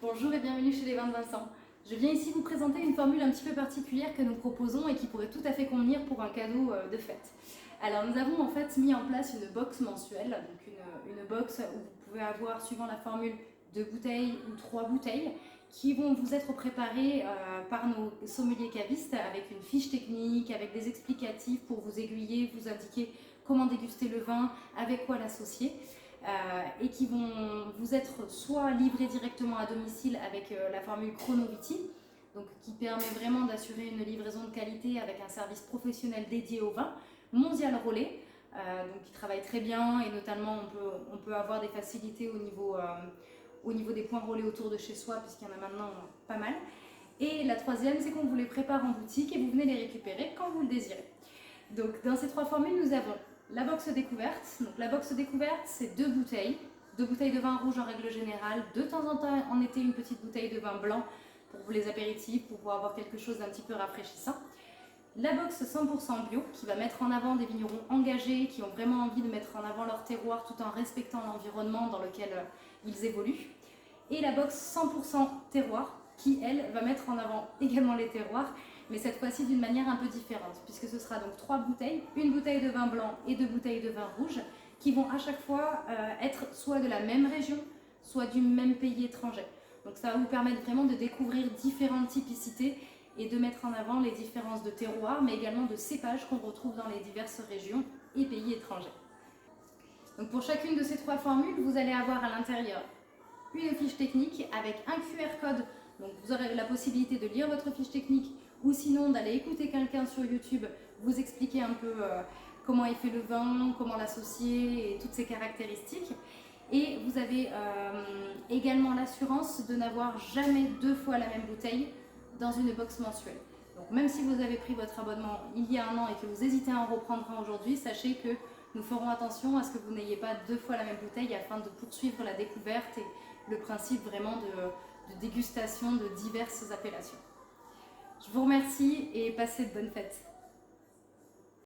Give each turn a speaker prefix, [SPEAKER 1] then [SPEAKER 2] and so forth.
[SPEAKER 1] Bonjour et bienvenue chez les Vins de Vincent. Je viens ici vous présenter une formule un petit peu particulière que nous proposons et qui pourrait tout à fait convenir pour un cadeau de fête. Alors nous avons en fait mis en place une box mensuelle, donc une box où vous pouvez avoir, suivant la formule, 2 bouteilles ou 3 bouteilles qui vont vous être préparées par nos sommeliers cavistes avec une fiche technique, avec des explicatifs pour vous aiguiller, vous indiquer comment déguster le vin, avec quoi l'associer. Et qui vont vous être soit livrés directement à domicile avec la formule Chronoviti, donc qui permet vraiment d'assurer une livraison de qualité avec un service professionnel dédié au vin, Mondial Relais, donc qui travaille très bien et notamment on peut avoir des facilités au niveau des points relais autour de chez soi puisqu'il y en a maintenant pas mal. Et la troisième, c'est qu'on vous les prépare en boutique et vous venez les récupérer quand vous le désirez. Donc dans ces 3 formules, nous avons la box découverte. Donc la box découverte, c'est 2 bouteilles de vin rouge en règle générale, de temps en temps en été une petite bouteille de vin blanc pour les apéritifs, pour pouvoir avoir quelque chose d'un petit peu rafraîchissant. La box 100% bio qui va mettre en avant des vignerons engagés qui ont vraiment envie de mettre en avant leur terroir tout en respectant l'environnement dans lequel ils évoluent. Et la box 100% terroir qui, elle, va mettre en avant également les terroirs, mais cette fois-ci d'une manière un peu différente, puisque ce sera donc 3 bouteilles, une bouteille de vin blanc et 2 bouteilles de vin rouge, qui vont à chaque fois être soit de la même région, soit du même pays étranger. Donc ça va vous permettre vraiment de découvrir différentes typicités et de mettre en avant les différences de terroir, mais également de cépages qu'on retrouve dans les diverses régions et pays étrangers. Donc pour chacune de ces 3 formules, vous allez avoir à l'intérieur une fiche technique avec un QR code. Donc vous aurez la possibilité de lire votre fiche technique ou sinon d'aller écouter quelqu'un sur YouTube vous expliquer un peu comment est fait le vin, comment l'associer et toutes ses caractéristiques. Et vous avez également l'assurance de n'avoir jamais 2 fois la même bouteille dans une box mensuelle. Donc même si vous avez pris votre abonnement il y a un an et que vous hésitez à en reprendre un aujourd'hui, sachez que nous ferons attention à ce que vous n'ayez pas 2 fois la même bouteille afin de poursuivre la découverte et le principe vraiment de dégustation de diverses appellations. Je vous remercie et passez de bonnes fêtes.